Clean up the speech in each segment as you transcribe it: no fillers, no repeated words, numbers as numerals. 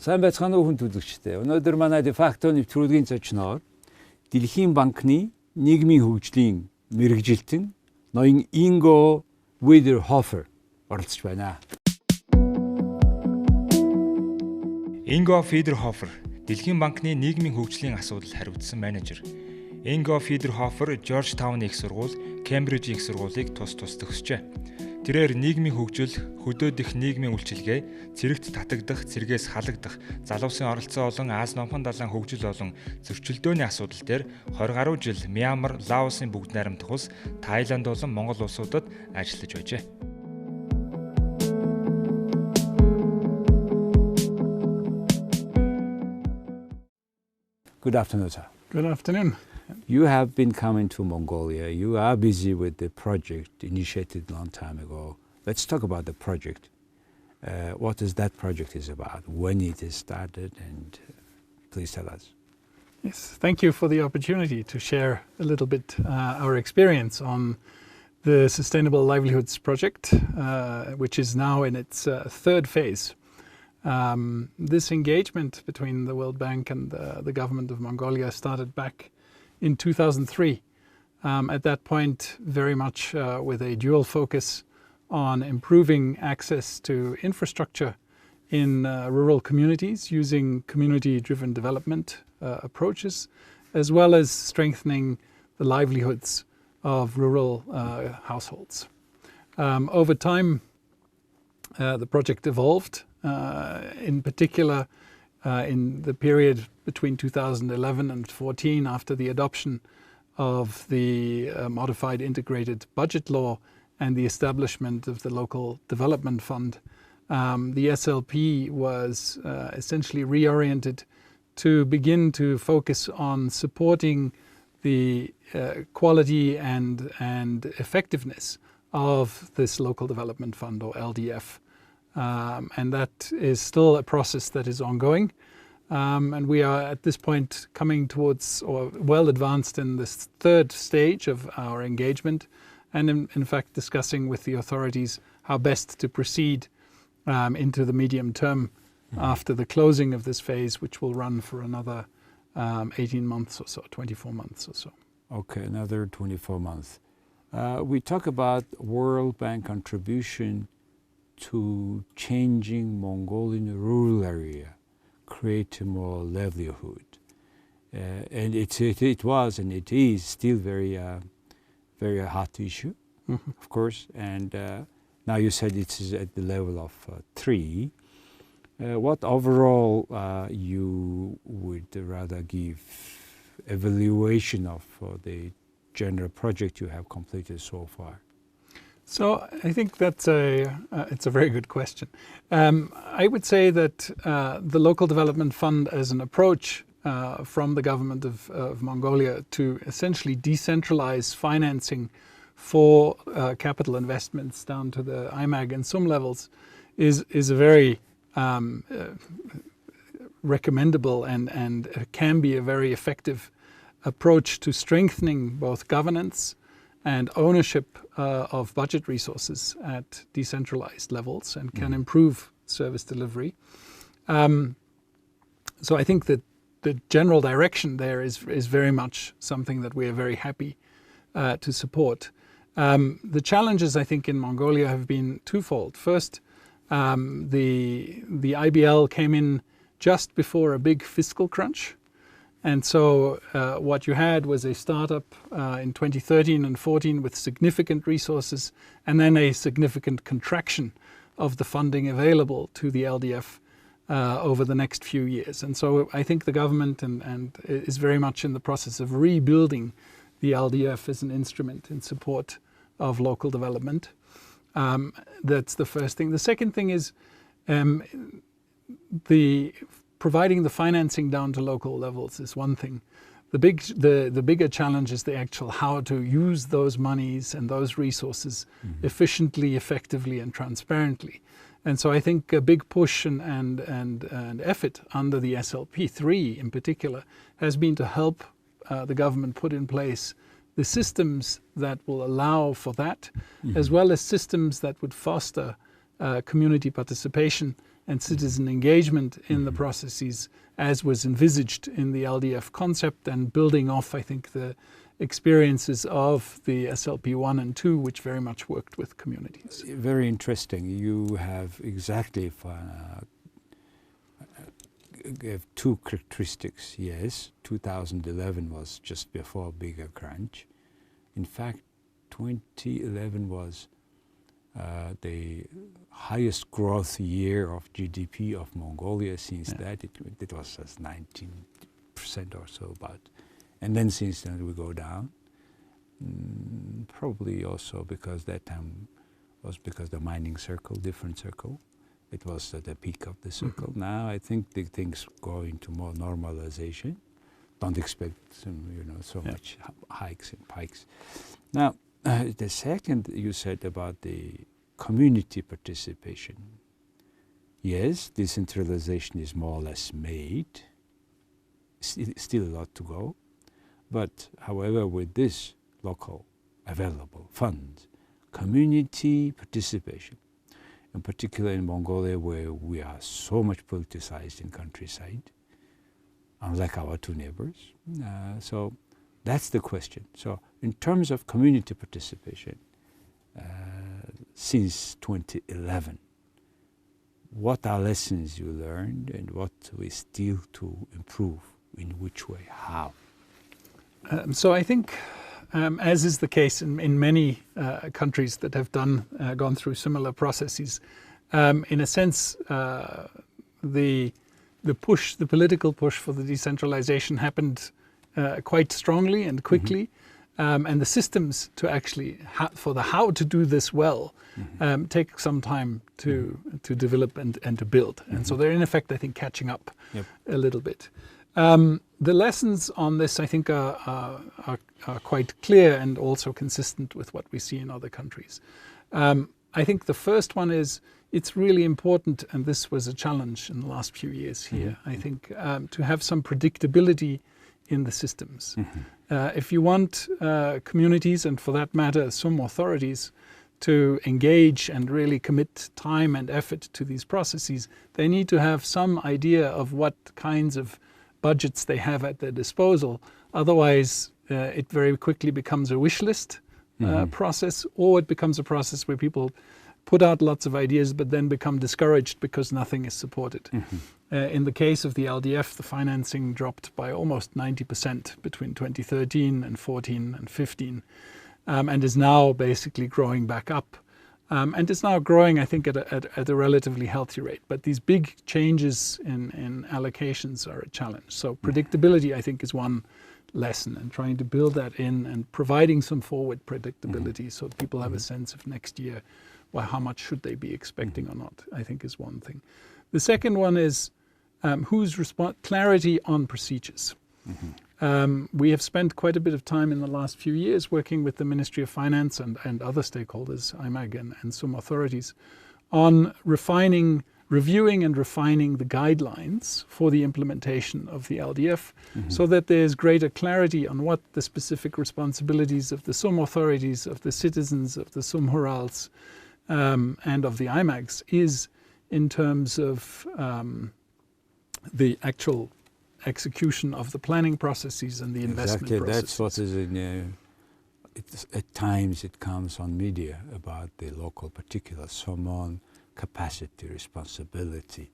Сайн байцгаана уу хүн төлөвчтэй. Өнөөдөр манай дефакто нэвтрүүлгийн зочноор Дэлхийн банкны нийгмийн хөгжлийн мэрэгжилтэн ноён Ingo Wiederhofer оролцож байна. Ingo Wiederhofer Дэлхийн банкны нийгмийн хөгжлийн асуудал хариуцсан менежер. Ingo Wiederhofer Georgetown их сургууль, Cambridge их сургуулийг тус төгсжээ. Тэрээр нийгмийн хөгжил, хөдөөдөх нийгмийн үйлчилгээ, цэрэгт татагдах, цэргээс халагдах, залуусын оролцоо болон Аз номхон далайн хөгжил болон зөрчилдөөний асуудал дээр 20 гаруй жил Мьянмар, Лаосын бүгд найрамдах улс, Тайланд болон Монгол улсуудад ажиллаж байжээ. Good afternoon, sir. Good afternoon. You have been coming to Mongolia. You are busy with the project initiated a long time ago. Let's talk about the project. What is that project is about, when it is started, and please tell us. Yes, thank you for the opportunity to share a little bit our experience on the Sustainable Livelihoods Project, which is now in its third phase. This engagement between the World Bank and the government of Mongolia started back in 2003. At that point, very much with a dual focus on improving access to infrastructure in rural communities using community-driven development approaches, as well as strengthening the livelihoods of rural households. Over time, the project evolved, in particular in the period between 2011 and 2014, after the adoption of the modified integrated budget law and the establishment of the local development fund. The SLP was essentially reoriented to begin to focus on supporting the quality and effectiveness of this local development fund, or LDF. And that is still a process that is ongoing. And we are at this point coming towards, or well advanced in this third stage of our engagement, and in fact discussing with the authorities how best to proceed into the medium term after the closing of this phase, which will run for another 18 months or so, 24 months or so. Okay, another 24 months. We talk about World Bank contribution to changing Mongolian rural area, create more livelihood, and it was and it is still very hot issue, of course. And now you said it is at the level of 3. What overall you would rather give evaluation of the general project you have completed so far? So I think that's it's a very good question. I would say that the local development fund as an approach from the government of Mongolia to essentially decentralize financing for capital investments down to the IMAG and SUM levels is a very recommendable and can be a very effective approach to strengthening both governance and ownership of budget resources at decentralized levels, and can improve service delivery. So I think that the general direction there is very much something that we are very happy to support. The challenges, I think, in Mongolia have been twofold. First, the IBL came in just before a big fiscal crunch. And so what you had was a startup in 2013 and 14 with significant resources, and then a significant contraction of the funding available to the LDF over the next few years. And so I think the government and is very much in the process of rebuilding the LDF as an instrument in support of local development. That's the first thing. The second thing is providing the financing down to local levels is one thing. The bigger challenge is the actual how to use those monies and those resources efficiently, effectively, and transparently. And so I think a big push and effort under the SLP3 in particular has been to help the government put in place the systems that will allow for that, as well as systems that would foster community participation and citizen engagement in the processes as was envisaged in the LDF concept, and building off, I think, the experiences of the SLP 1 and 2, which very much worked with communities. Very interesting. You have exactly gave two characteristics. Yes, 2011 was just before a bigger crunch. In fact, 2011 was the highest growth year of GDP of Mongolia. Since that, it was just 19% or so about. And then since then we go down. Probably also because that time was because the mining circle, different circle. It was at the peak of the circle. Now I think the things go into more normalization. Don't expect so much hikes and pikes. Now, the second you said about the community participation. Yes, decentralization is more or less made. Still a lot to go. But however, with this local available funds, community participation, in particular in Mongolia, where we are so much politicized in countryside, unlike our two neighbors. So that's the question. So in terms of community participation, since 2011, what are lessons you learned and what we still to improve, in which way, how? So I think, as is the case in many countries that have gone through similar processes, in a sense, the political push for the decentralization happened quite strongly and quickly, and the systems to actually for the how to do this well take some time to develop and to build, and so they're in effect, I think, catching up a little bit. The lessons on this, I think, are quite clear and also consistent with what we see in other countries. I think the first one is it's really important, and this was a challenge in the last few years here, I think, to have some predictability in the systems. If you want communities, and for that matter, some authorities, to engage and really commit time and effort to these processes, they need to have some idea of what kinds of budgets they have at their disposal. Otherwise, it very quickly becomes a wish list process, or it becomes a process where people put out lots of ideas but then become discouraged because nothing is supported. In the case of the LDF, the financing dropped by almost 90% between 2013 and 14 and 15, and is now basically growing back up. And it's now growing, I think, at a relatively healthy rate. But these big changes in allocations are a challenge. So predictability, I think, is one lesson, and trying to build that in and providing some forward predictability so people have a sense of next year, well, how much should they be expecting or not, I think is one thing. The second one is clarity on procedures. We have spent quite a bit of time in the last few years working with the Ministry of Finance and other stakeholders, IMAG and some authorities, on reviewing and refining the guidelines for the implementation of the LDF, so that there's greater clarity on what the specific responsibilities of the SUM authorities, of the citizens, of the SUM Hurals, and of the IMAGs is in terms of the actual execution of the planning processes and the investment processes. That's what is in. At times it comes on media about the local particular someone capacity, responsibility,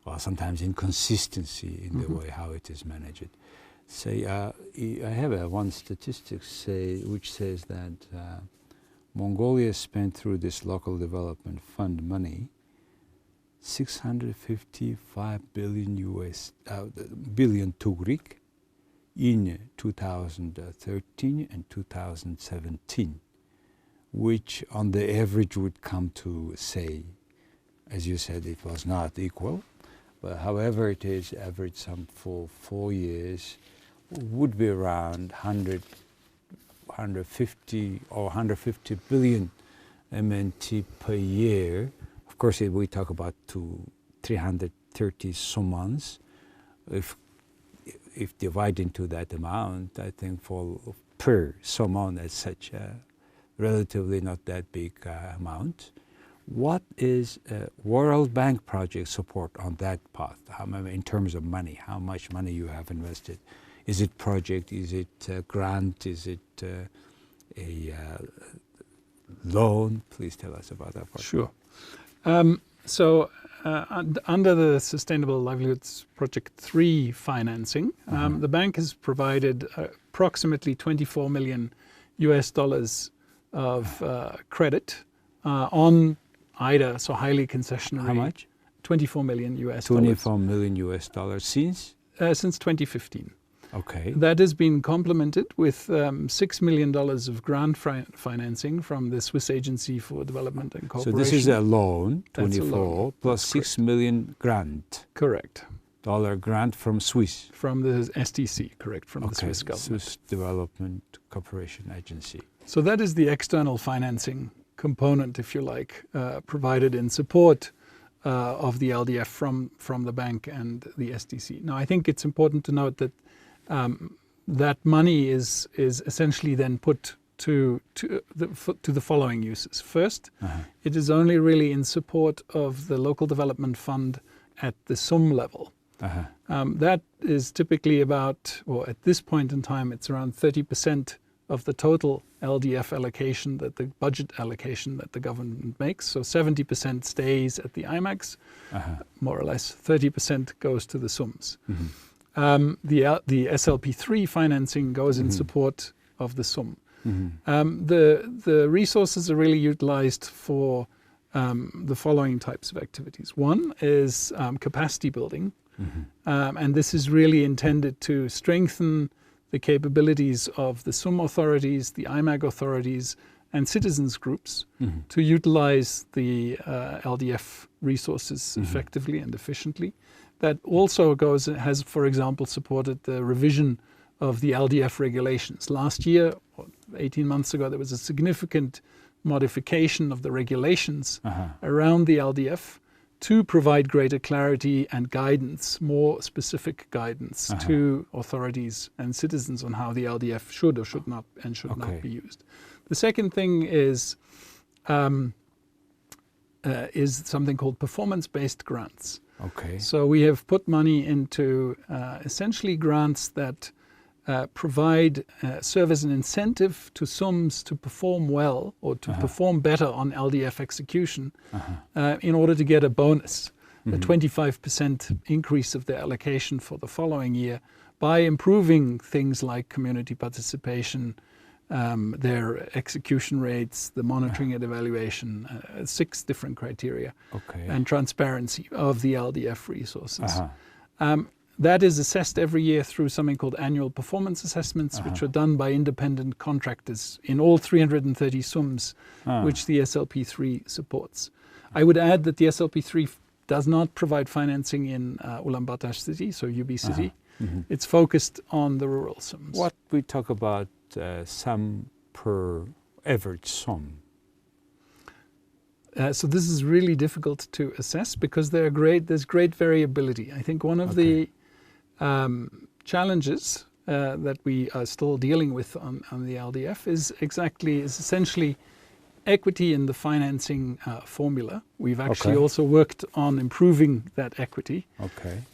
or sometimes inconsistency in the way how it is managed. Say, I have one statistic which says that Mongolia spent through this local development fund money 655 billion tugrik in 2013 and 2017, which on the average would come to, say, as you said, it was not equal, but however it is average some for 4 years would be around 150 or 150 billion MNT per year. Of course, if we talk about 330 somans, if divide into that amount, I think for per soman as such, relatively not that big amount, What is World Bank project support on that path? In terms of money, how much money you have invested? Is it project? Is it grant? Is it a loan? Please tell us about that part. Sure. Under the Sustainable Livelihoods Project 3 financing, the bank has provided approximately $24 million of credit on IDA, so highly concessionary. How much? $24 million. $24 million since? Since 2015. Okay. That has been complemented with $6 million of grant financing from the Swiss Agency for Development and Cooperation. So this is a loan, 24, That's a loan. plus That's $6 million grant. Correct. Dollar grant from Swiss. From the SDC, correct, from the Swiss government. Swiss Development Cooperation Agency. So that is the external financing component, if you like, provided in support of the LDF from the bank and the SDC. Now, I think it's important to note that that money is essentially then put to the following uses. First, it is only really in support of the local development fund at the SUM level. That is typically about, or at this point in time, it's around 30% of the total LDF allocation, that the budget allocation that the government makes. So 70% stays at the IMAX, more or less. 30% goes to the SUMs. The SLP3 financing goes in support of the SUM. The resources are really utilized for the following types of activities. One is capacity building, and this is really intended to strengthen the capabilities of the SUM authorities, the IMAG authorities, and citizens groups to utilize the LDF resources effectively and efficiently. That also has, for example, supported the revision of the LDF regulations. Last year, or 18 months ago, there was a significant modification of the regulations around the LDF to provide greater clarity and guidance, more specific guidance to authorities and citizens on how the LDF should or should not not be used. The second thing is something called performance-based grants. Okay. So we have put money into essentially grants that serve as an incentive to SUMs to perform well or to perform better on LDF execution in order to get a bonus, a 25% increase of their allocation for the following year by improving things like community participation, their execution rates, the monitoring and evaluation, 6 different criteria, and transparency of the LDF resources. That is assessed every year through something called annual performance assessments, which are done by independent contractors in all 330 SUMs, which the SLP3 supports. I would add that the SLP3 does not provide financing in Ulaanbaatar city, so UB city. It's focused on the rural SUMs. What we talk about sum per average SUM? So this is really difficult to assess because there's great variability. I think one of the challenges that we are still dealing with on the LDF is essentially equity in the financing formula. We've actually also worked on improving that equity.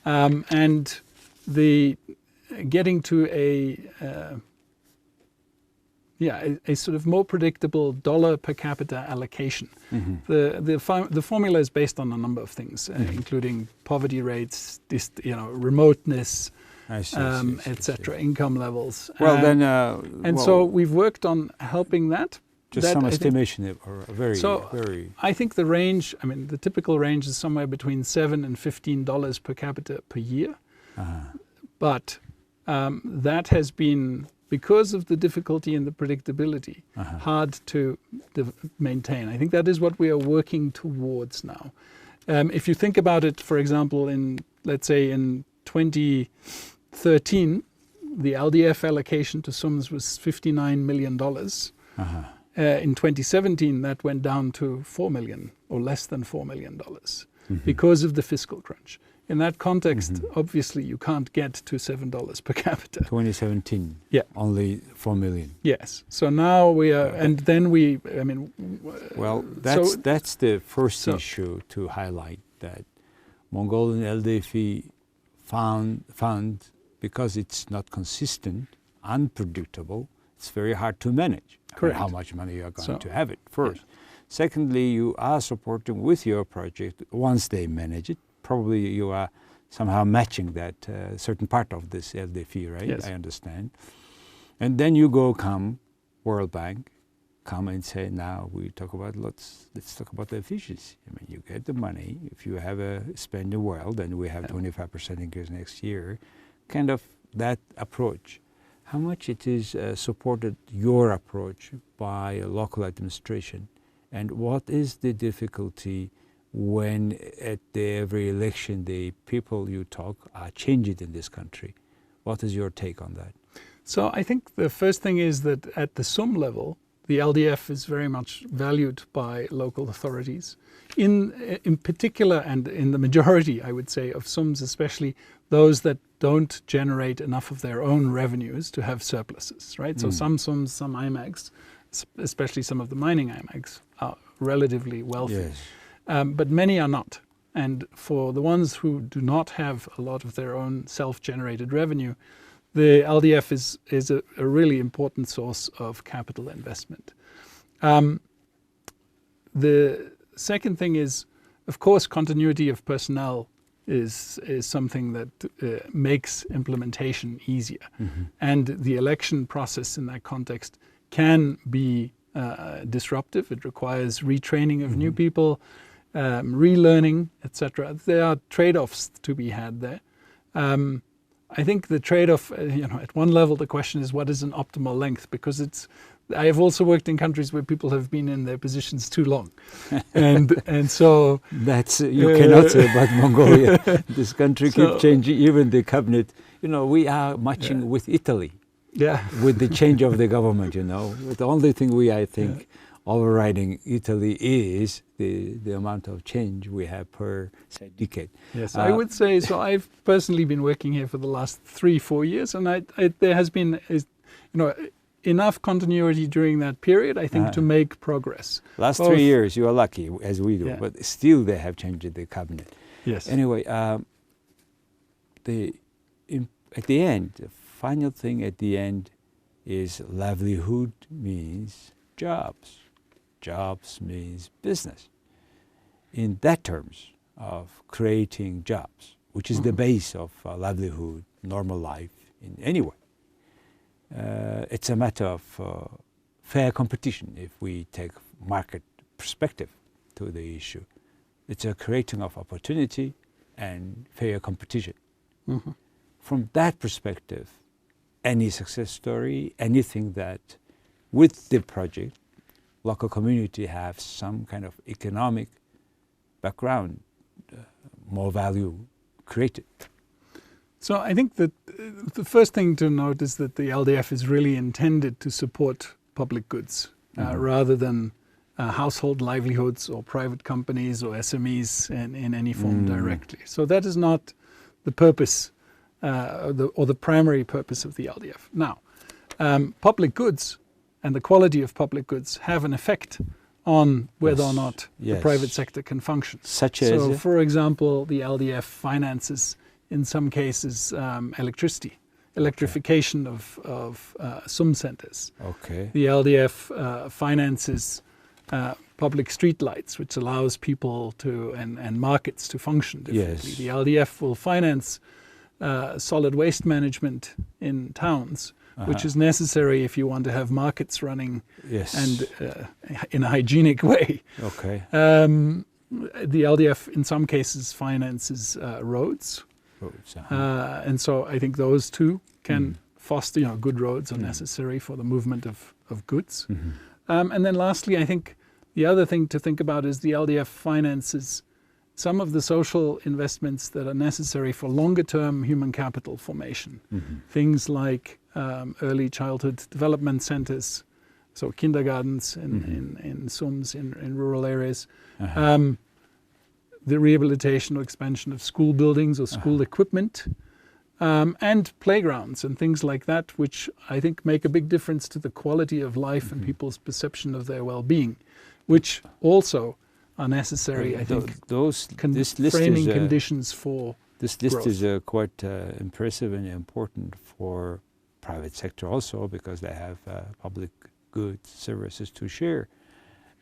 And getting to a sort of more predictable dollar per capita allocation. The formula is based on a number of things, including poverty rates, remoteness, etc., income levels. So we've worked on helping that. Just some estimation, or very. I think the range. I mean, the typical range is somewhere between $7 and $15 per capita per year. But that has been, because of the difficulty and the predictability, hard to maintain. I think that is what we are working towards now. If you think about it, for example, let's say in 2013, the LDF allocation to SUMs was $59 million. In 2017, that went down to $4 million or less than $4 million because of the fiscal crunch. in that context, obviously you can't get to $7 per capita. 2017, Yeah. only 4 million. Yes. So now we are, and then we, I mean... Well, that's the first issue to highlight, that Mongolian LDFE fund, because it's not consistent, unpredictable, it's very hard to manage. Correct. How much money you are going to have it, first. Yeah. Secondly, you are supporting with your project, once they manage it, probably you are somehow matching that certain part of this LDFE, right? Yes. I understand. And then you come World Bank, come and say, now we talk about, let's talk about the efficiency. I mean, you get the money. If you have a spending well, then we have 25% increase next year. Kind of that approach. How much it is supported, your approach, by a local administration? And what is the difficulty when at every election the people you talk are changed in this country? What is your take on that? So I think the first thing is that at the SUM level, the LDF is very much valued by local authorities. In particular, and in the majority, I would say, of SUMs, especially those that don't generate enough of their own revenues to have surpluses, right? So some SUMs, some IMAGs, especially some of the mining IMAGs, are relatively wealthy. Yes. But many are not. And for the ones who do not have a lot of their own self-generated revenue, the LDF is a really important source of capital investment. The second thing is, of course, continuity of personnel is something that makes implementation easier. And the election process in that context can be disruptive. It requires retraining of new people, relearning, etc. There are trade-offs to be had there. I think the trade-off, at one level, the question is what is an optimal length? Because I have also worked in countries where people have been in their positions too long, and so that's you cannot say about Mongolia. This country keeps changing, even the cabinet. We are matching with Italy. Yeah. With the change of the government, the only thing I think overriding Italy is the amount of change we have per decade. Yes, I would say so. I've personally been working here for the last 3-4 years, and there has been enough continuity during that period, I think, to make progress. Last 3 years, you are lucky, as we do, but still they have changed the cabinet. Yes. Anyway, at the end, the final thing at the end is livelihood means jobs. Jobs means business. In that terms of creating jobs, which is the base of livelihood, normal life in any way. It's a matter of fair competition if we take market perspective to the issue. It's a creating of opportunity and fair competition. From that perspective, any success story, anything that with the project, local community have some kind of economic background, more value created. So I think that the first thing to note is that the LDF is really intended to support public goods rather than household livelihoods or private companies or SMEs in any form directly. So that is not the purpose or the primary purpose of the LDF. Now, public goods and the quality of public goods have an effect on whether or not the private sector can function. Such as? So, for example, the LDF finances, in some cases, electrification of SUM centers. Okay. The LDF finances public street lights, which allows people and markets to function differently. Yes. The LDF will finance solid waste management in towns, which is necessary if you want to have markets running and in a hygienic way. Okay. The LDF in some cases finances roads. And so I think those two can foster, good roads are necessary for the movement of goods. And then lastly, I think the other thing to think about is the LDF finances some of the social investments that are necessary for longer term human capital formation. Things like early childhood development centers, so kindergartens in SUMs in rural areas. the rehabilitation or expansion of school buildings or school equipment, and playgrounds and things like that, which I think make a big difference to the quality of life and people's perception of their well-being, which also are necessary, I think, this list framing is, conditions for this list growth. is quite impressive and important for private sector also, because they have public goods, services to share.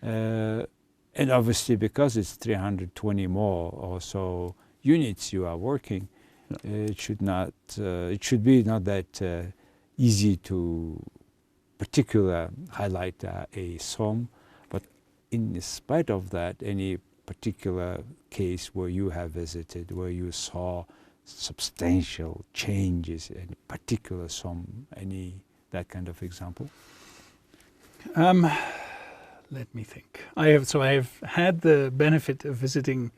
And obviously, because it's 320 more or so units you are working, it should be not that easy to particular highlight a sum. But in spite of that, any particular case where you have visited, where you saw substantial changes in particular sum, any that kind of example? Let me think. I have had the benefit of visiting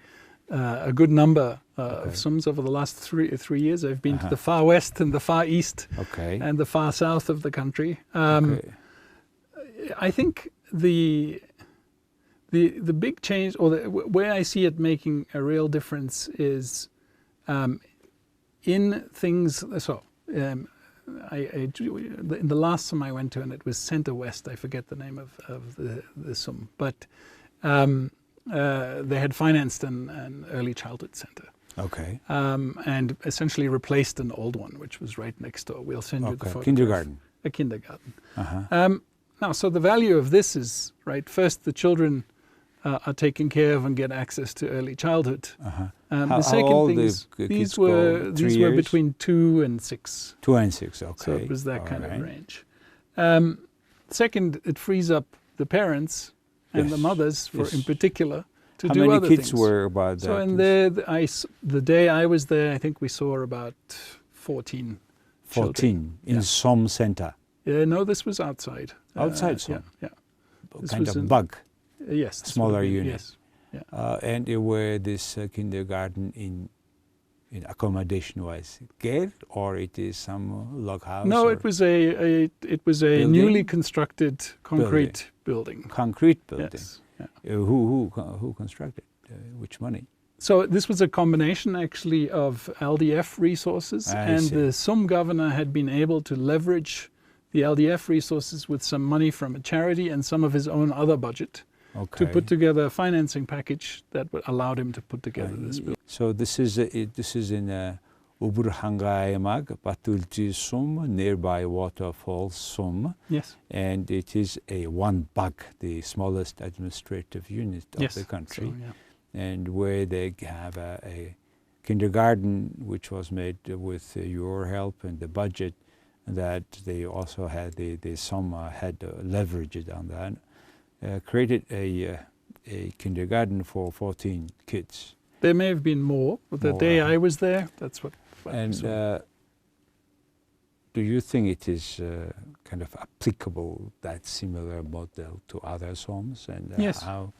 a good number of SUMs over the last three years. I've been to the far west and the far east and the far south of the country. I think the big change, or where I see it making a real difference, is in things. So in the last SUM I went to, and it was Centre West. I forget the name of the SUM, but they had financed an early childhood centre. Okay. And essentially replaced an old one, which was right next door. We'll send you the photograph. Kindergarten. A kindergarten. Now, so the value of this is, right, first the children are taken care of and get access to early childhood. The second thing is these were between 2 and 6. 2 and 6, okay. So it was that kind of range. Second, it frees up the parents and the mothers, in particular, to do other things. How many kids were about that? So in the day I was there, I think we saw about 14 children. In some center? No, this was outside. Outside some? Yeah. Kind of bug? Yes. Smaller unit? Yes. Yeah. And were this kindergarten in accommodation-wise care, or it is some log house? No, it was a newly constructed concrete building. Concrete building. Yes. Yeah. Who constructed? Which money? So this was a combination actually of LDF resources, and the SUM governor had been able to leverage the LDF resources with some money from a charity and some of his own other budget to put together a financing package that allowed him to put together this building. So this is in Uburhangaimag, Patulji SUM, nearby waterfall SUM. Yes. And it is a one bag, the smallest administrative unit of the country. So, and where they have a kindergarten, which was made with your help and the budget, that they also had the SUM had leveraged on that, created a kindergarten for 14 kids. There may have been more, but the day I was there, that's what. And do you think it is kind of applicable, that similar model, to other SUMs? And yes. How?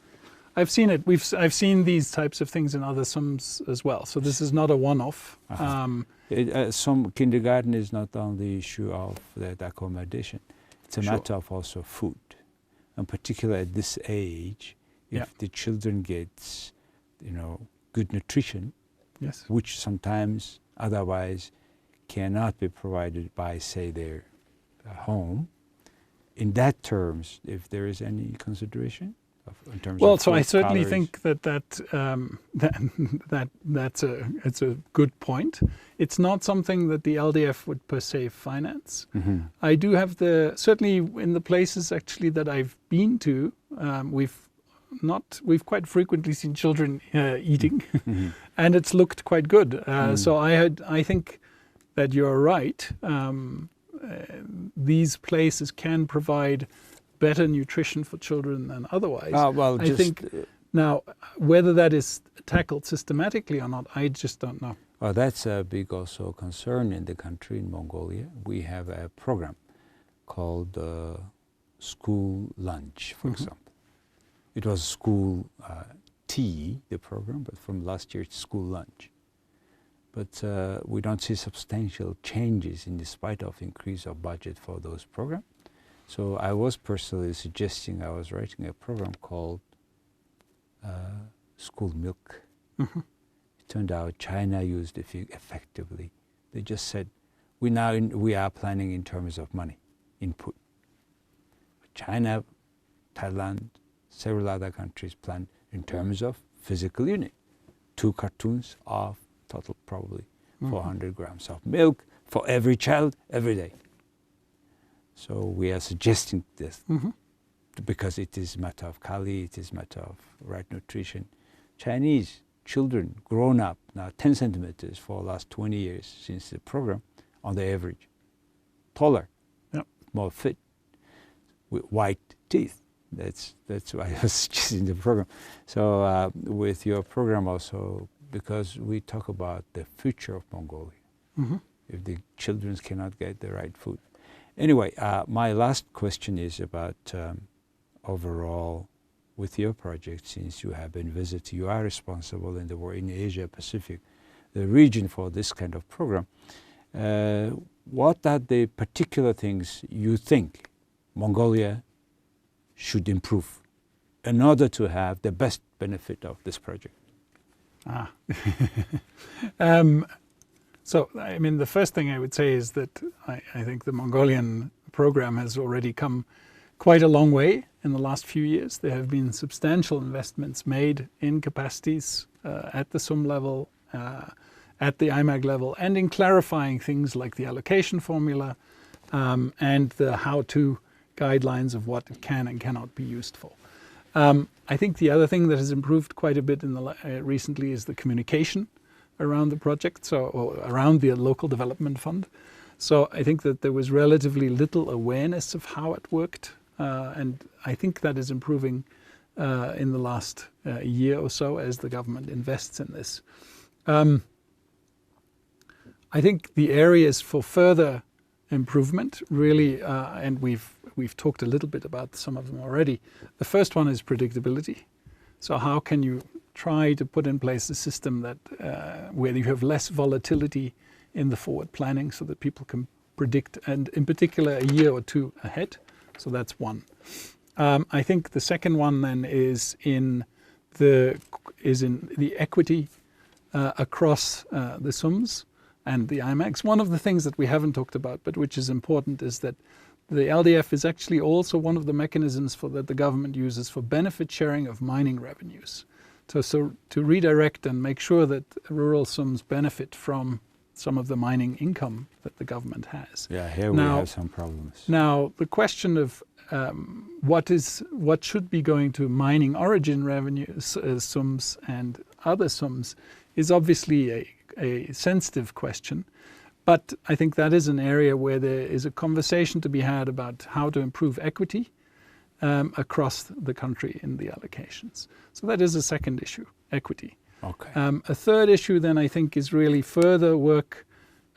I've seen it. I've seen these types of things in other SUMs as well. So this is not a one-off. Some kindergarten is not only the issue of the accommodation; it's a matter of also food, and particularly at this age, if the children get, good nutrition, which sometimes otherwise cannot be provided by, say, their home. In that terms, if there is any consideration. In terms of so I certainly think that's a good point. It's not something that the LDF would per se finance. Mm-hmm. I do have certainly in the places actually that I've been to, we've quite frequently seen children eating, and it's looked quite good. So I think that you're right. These places can provide better nutrition for children than otherwise. I think now whether that is tackled systematically or not, I just don't know. Well, that's a big also concern in the country, in Mongolia. We have a program called school lunch, for example. It was school tea, the program, but from last year it's school lunch. But we don't see substantial changes in spite of increase of budget for those programs. So I was personally suggesting, I was writing a program called School Milk. It turned out China used it effectively. They just said, we are planning in terms of money, input. China, Thailand, several other countries plan in terms of physical unit. 2 cartons of total probably 400 grams of milk for every child every day. So we are suggesting this because it is a matter of kali, it is a matter of right nutrition. Chinese children grown up now 10 centimeters for the last 20 years since the program on the average. Taller, more fit, with white teeth. That's why I was suggesting the program. So with your program also, because we talk about the future of Mongolia, if the children cannot get the right food. Anyway, my last question is about overall with your project, since you have been visited, you are responsible in Asia Pacific, the region for this kind of program. What are the particular things you think Mongolia should improve in order to have the best benefit of this project? So, I mean, the first thing I would say is that I think the Mongolian program has already come quite a long way in the last few years. There have been substantial investments made in capacities at the SUM level, at the IMAG level, and in clarifying things like the allocation formula and the how-to guidelines of what it can and cannot be used for. I think the other thing that has improved quite a bit in the recently is the communication around the project, or around the local development fund. So I think that there was relatively little awareness of how it worked, and I think that is improving in the last year or so as the government invests in this. I think the areas for further improvement really, and we've talked a little bit about some of them already. The first one is predictability. So how can you try to put in place a system that where you have less volatility in the forward planning so that people can predict, and in particular a year or two ahead. So that's one. I think the second one then is in the equity across the SUMs and the IMAGs. One of the things that we haven't talked about, but which is important, is that the LDF is actually also one of the mechanisms that the government uses for benefit sharing of mining revenues. So to redirect and make sure that rural SUMs benefit from some of the mining income that the government has. Yeah, here we have some problems. Now, the question of what should be going to mining origin revenues, SUMs and other SUMs, is obviously a sensitive question. But I think that is an area where there is a conversation to be had about how to improve equity across the country in the allocations. So that is a second issue, equity. Okay. A third issue then I think is really further work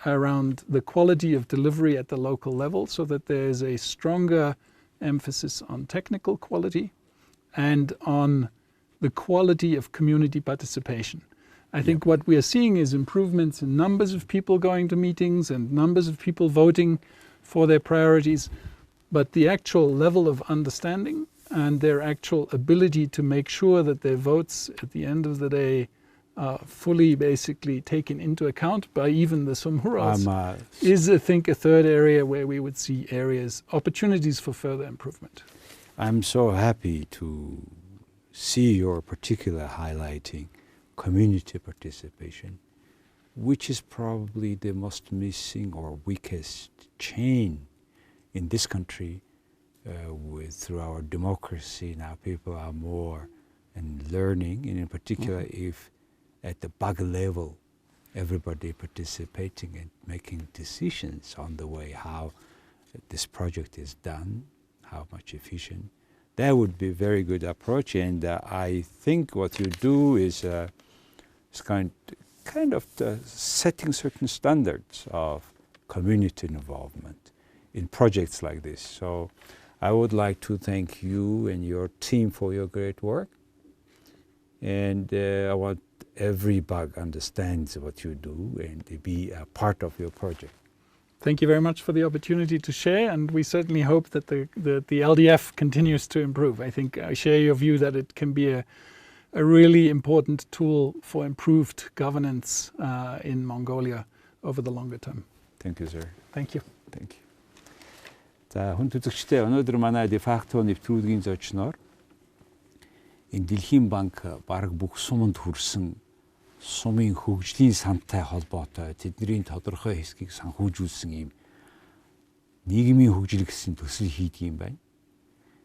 around the quality of delivery at the local level, so that there is a stronger emphasis on technical quality and on the quality of community participation. I think what we are seeing is improvements in numbers of people going to meetings and numbers of people voting for their priorities, but the actual level of understanding and their actual ability to make sure that their votes at the end of the day are fully basically taken into account by even the Sumhurals is, I think, a third area where we would see opportunities for further improvement. I'm so happy to see your particular highlighting community participation, which is probably the most missing or weakest chain in this country. Through our democracy now, people are more learning, and in particular if at the bug level everybody participating and making decisions on the way how this project is done, how much efficient, that would be a very good approach. And I think what you do is kind of setting certain standards of community involvement in projects like this. So I would like to thank you and your team for your great work. And I want every bug understands what you do and to be a part of your project. Thank you very much for the opportunity to share, and we certainly hope that the LDF continues to improve. I think I share your view that it can be a really important tool for improved governance in Mongolia over the longer term. Thank you, sir. Thank you. Thank you. За хүн үзэгчдээ өнөөдөр манай дефакто нэвтрүүлгийн зочноор энэ Дэлхийн банк бараг бүх суманд хүрсэн сумын хөгжлийн сантай холбоотой тэдний тодорхой хэсгийг санхүүжүүлсэн ийм нийгмийн хөгжил гэсэн төсөл хийдэг юм байна.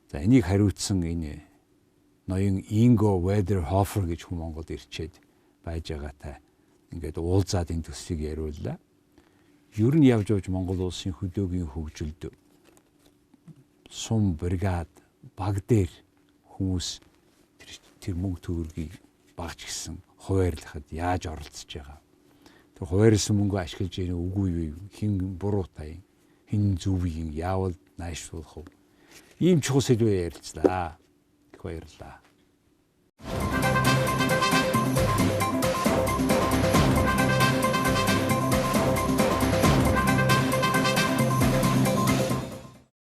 За энийг хариуцсан энэ ноён Ingo Wiederhofer гэж хүн Монголд ирчээд байж байгаатай ингээд уулзаад энэ төслийг яриуллаа. Ер нь явж Монгол улсын хөдөөгийн хөгжилд сум бригад баг дээр хүмүүс тэр мөнгө төгрөгийг багч гисэн хуваарлахад яаж оролцож байгаа. Тэр хуваарлсан мөнгөө ашиглаж яах үгүй юу? Хин буруутай, хин зөвийг яавал найшруулах вэ? Ийм чухал сэдвээр ярилцлаа. Их баярлалаа.